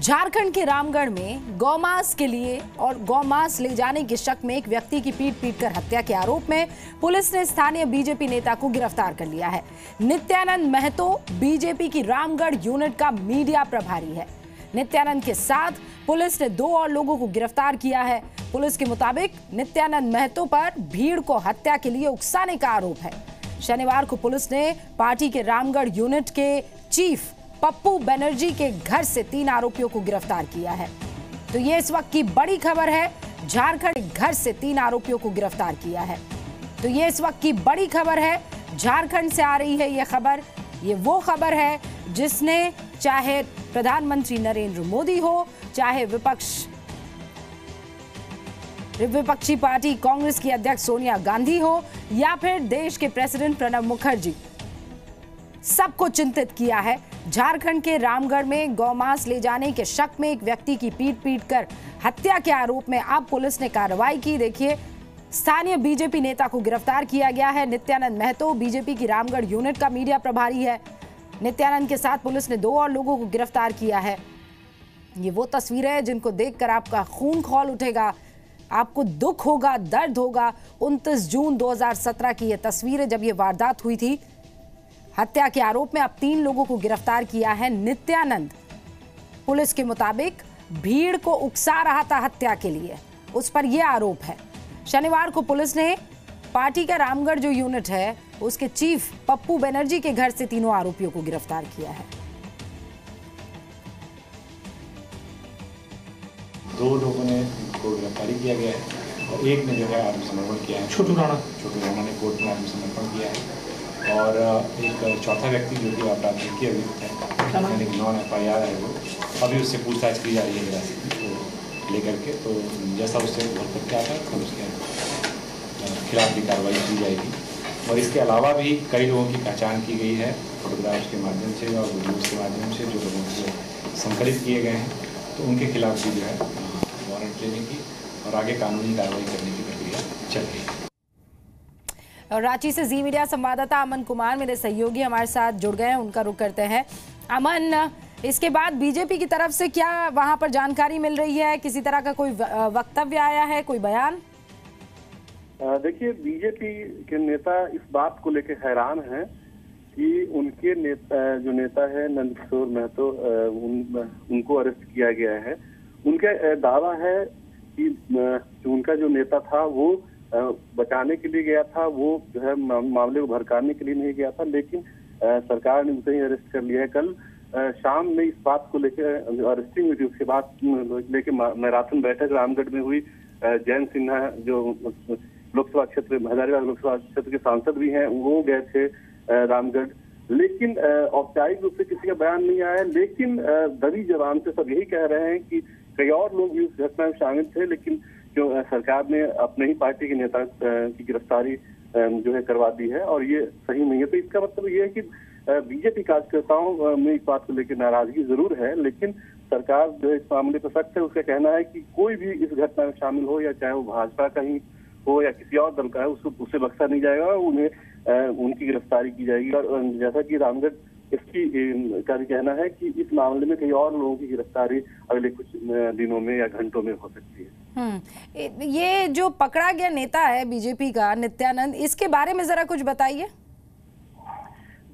झारखंड के रामगढ़ में गौमांस के लिए और गौमांस ले जाने के शक में एक व्यक्ति की पीट कर हत्या के आरोप में पुलिस ने स्थानीय बीजेपी नेता को गिरफ्तार कर लिया है। नित्यानंद महतो बीजेपी की रामगढ़ यूनिट का मीडिया प्रभारी है। नित्यानंद के साथ पुलिस ने 2 और लोगों को गिरफ्तार किया है। पुलिस के मुताबिक नित्यानंद महतो पर भीड़ को हत्या के लिए उकसाने का आरोप है। शनिवार को पुलिस ने पार्टी के रामगढ़ यूनिट के चीफ पप्पू बनर्जी के घर से 3 आरोपियों को गिरफ्तार किया है। तो ये इस वक्त की बड़ी खबर है। झारखंड के घर से 3 आरोपियों को गिरफ्तार किया है। तो ये इस वक्त की बड़ी खबर है। झारखंड से आ रही है ये खबर। ये वो खबर है जिसने चाहे प्रधानमंत्री नरेंद्र मोदी हो, चाहे विपक्षी पार्टी कांग्रेस की अध्यक्ष सोनिया गांधी हो, या फिर देश के प्रेसिडेंट प्रणब मुखर्जी, सबको चिंतित किया है। झारखंड के रामगढ़ में गौमांस ले जाने के शक में एक व्यक्ति की पीट कर हत्या के आरोप में अब पुलिस ने कार्रवाई की। देखिए, स्थानीय बीजेपी नेता को गिरफ्तार किया गया है। नित्यानंद महतो बीजेपी की रामगढ़ यूनिट का मीडिया प्रभारी है। नित्यानंद के साथ पुलिस ने 2 और लोगों को गिरफ्तार किया है। ये वो तस्वीरें हैं जिनको देखकर आपका खून खौल उठेगा, आपको दुख होगा, दर्द होगा। 29 जून 2017 की ये तस्वीरें, जब ये वारदात हुई थी। हत्या के आरोप में अब 3 लोगों को गिरफ्तार किया है। नित्यानंद पुलिस के मुताबिक भीड़ को उकसा रहा था हत्या के लिए, उस पर यह आरोप है। शनिवार को पुलिस ने पार्टी का रामगढ़ जो यूनिट है उसके चीफ पप्पू बनर्जी के घर से 3 आरोपियों को गिरफ्तार किया है। 2 लोगों ने को गिरफ्तारी किया गया है और एक ने जो है आत्मसमर्पण किया है। छोटू राणा ने कोर्ट में आत्मसमर्पण किया है और एक चौथा व्यक्ति जो कि आपराधिक की अभियुक्त है, यानी नॉन FIR है, वो अभी उससे पूछताछ की जा रही है हिरासत को लेकर के। तो जैसा उससे घर करके आता है तो उसके खिलाफ भी कार्रवाई की जाएगी। और इसके अलावा भी कई लोगों की पहचान की गई है फोटोग्राफ्स के माध्यम से और वीडियोज़ के माध्यम से, जो लोगों से संकलित किए गए हैं। तो उनके खिलाफ भी जो है वारंट लेने की और आगे कानूनी कार्रवाई करने की प्रक्रिया चल रही है। और रांची से जी मीडिया संवाददाता अमन कुमार मेरे सहयोगी हमारे साथ जुड़ गए हैं, उनका रुख करते हैं। अमन, इसके बाद बीजेपी की तरफ से क्या वहां पर जानकारी मिल रही है? किसी तरह का कोई वक्तव्य आया है, कोई बयान? देखिए, बीजेपी के नेता इस बात को लेकर हैरान हैं कि उनके नेता है नंदकिशोर महतो, उनको अरेस्ट किया गया है। उनका दावा है कि उनका जो नेता था वो बचाने के लिए गया था, वो जो है मामले को भड़काने के लिए नहीं गया था, लेकिन सरकार ने उसे ही अरेस्ट कर लिया है। कल शाम में इस बात को लेकर अरेस्टिंग हुई थी, उसके बाद लेकर मैराथन बैठक रामगढ़ में हुई। जयंत सिन्हा जो लोकसभा क्षेत्र हजारीबाग लोकसभा क्षेत्र के सांसद भी हैं, वो गए थे रामगढ़, लेकिन औपचारिक रूप से किसी का बयान नहीं आया। लेकिन दबी जबान से सब यही कह रहे हैं कि कई और लोग भी उस घटना में शामिल थे, लेकिन जो सरकार ने अपने ही पार्टी के नेता की गिरफ्तारी जो है करवा दी है और ये सही नहीं है। तो इसका मतलब ये है कि बीजेपी कार्यकर्ताओं में इस बात को लेकर नाराजगी जरूर है, लेकिन सरकार जो इस मामले पर सख्त है। उसका कहना है कि कोई भी इस घटना में शामिल हो, या चाहे वो भाजपा का ही हो या किसी और दल का है, उससे बख्शा नहीं जाएगा, उन्हें उनकी गिरफ्तारी की जाएगी। और जैसा कि रामगढ़ इसकी का भी कहना है कि इस मामले में कई और लोगों की गिरफ्तारी अगले कुछ दिनों में या घंटों में हो सकती है। ये जो पकड़ा गया नेता है बीजेपी का नित्यानंद, इसके बारे में जरा कुछ बताइए।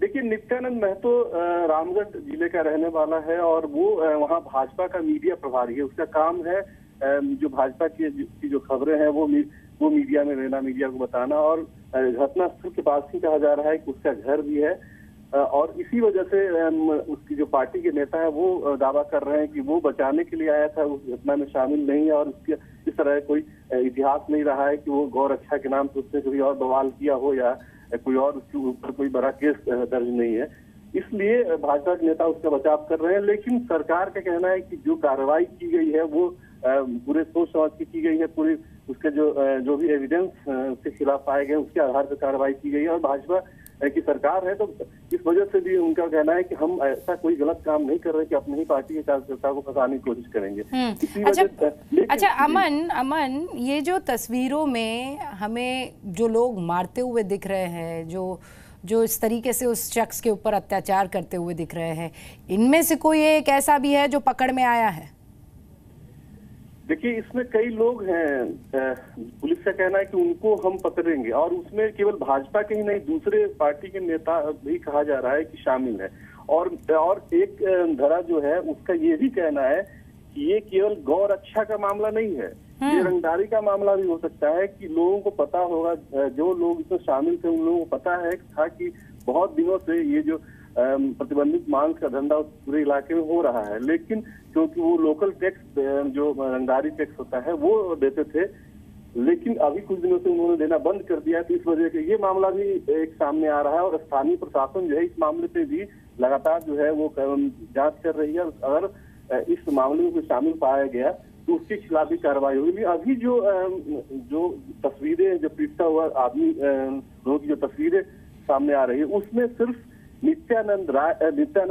देखिए, नित्यानंद महतो रामगढ़ जिले का रहने वाला है और वो वहाँ भाजपा का मीडिया प्रभारी है। उसका काम है जो भाजपा की जो खबरें हैं वो मीडिया में लेना, मीडिया को बताना। और घटनास्थल के पास ही कहा जा रहा है कि उसका घर भी है और इसी वजह से उसकी जो पार्टी के नेता है वो दावा कर रहे हैं कि वो बचाने के लिए आया था, उस घटना में शामिल नहीं है। और उसके इस तरह कोई इतिहास नहीं रहा है कि वो गौ रक्षा के नाम से उसने कभी और बवाल किया हो या कोई और उसके ऊपर कोई बड़ा केस दर्ज नहीं है। इसलिए भाजपा के नेता उसका बचाव कर रहे हैं। लेकिन सरकार का कहना है कि जो कार्रवाई की गई है वो पूरे सोच समझ के की गई है, पूरी उसके जो भी एविडेंस उसके खिलाफ पाए गए उसके आधार पर कार्रवाई की गई है। और भाजपा की सरकार है, तो इस वजह से भी उनका कहना है कि हम ऐसा कोई गलत काम नहीं कर रहे कि अपनी ही पार्टी के कार्यकर्ता को फंसाने की कोशिश करेंगे। अच्छा अमन, ये जो तस्वीरों में हमें जो लोग मारते हुए दिख रहे हैं, जो जो इस तरीके से उस शख्स के ऊपर अत्याचार करते हुए दिख रहे हैं, इनमें से कोई एक ऐसा भी है जो पकड़ में आया है? देखिए, इसमें कई लोग हैं, पुलिस का कहना है कि उनको हम पकड़ेंगे, और उसमें केवल भाजपा के ही नहीं, दूसरे पार्टी के नेता भी कहा जा रहा है कि शामिल है। और एक धड़ा जो है उसका ये भी कहना है कि ये केवल गौ रक्षा का मामला नहीं है, ये रंगदारी का मामला भी हो सकता है कि लोगों को पता होगा, जो लोग इसमें शामिल थे उन लोगों को पता है था कि बहुत दिनों से ये जो प्रतिबंधित मांस का धंधा पूरे इलाके में हो रहा है, लेकिन क्योंकि वो लोकल टैक्स जो रंगदारी टैक्स होता है वो देते थे, लेकिन अभी कुछ दिनों से उन्होंने देना बंद कर दिया, तो इस वजह से ये मामला भी एक सामने आ रहा है। और स्थानीय प्रशासन जो है इस मामले पे भी लगातार जो है वो जांच कर रही है। अगर इस मामले में कोई शामिल पाया गया तो उसके खिलाफ भी कार्रवाई होगी। अभी जो तस्वीरें, जो पीटता हुआ आदमी लोगों की जो तस्वीरें सामने आ रही है, उसमें सिर्फ नित्यानंद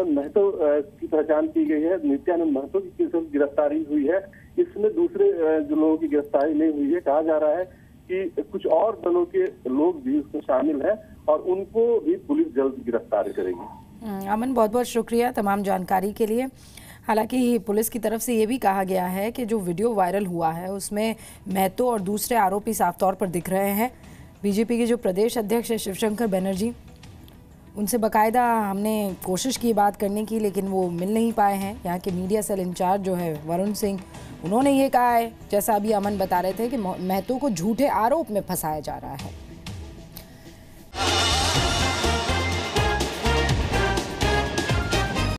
महतो की पहचान की गई है। नित्यानंद महतो की सिर्फ गिरफ्तारी हुई है, इसमें दूसरे जो लोगों की गिरफ्तारी नहीं हुई है। कहा जा रहा है कि कुछ और दलों के लोग भी उसमें शामिल हैं और उनको भी पुलिस जल्द गिरफ्तार करेगी। अमन, बहुत बहुत शुक्रिया तमाम जानकारी के लिए। हालांकि पुलिस की तरफ से ये भी कहा गया है कि जो वीडियो वायरल हुआ है उसमें महतो और दूसरे आरोपी साफ तौर पर दिख रहे हैं। बीजेपी के जो प्रदेश अध्यक्ष है शिवशंकर बैनर्जी, उनसे बाकायदा हमने कोशिश की बात करने की, लेकिन वो मिल नहीं पाए हैं। यहाँ के मीडिया सेल इंचार्ज जो है वरुण सिंह, उन्होंने ये कहा है, जैसा अभी अमन बता रहे थे, कि महतो को झूठे आरोप में फंसाया जा रहा है।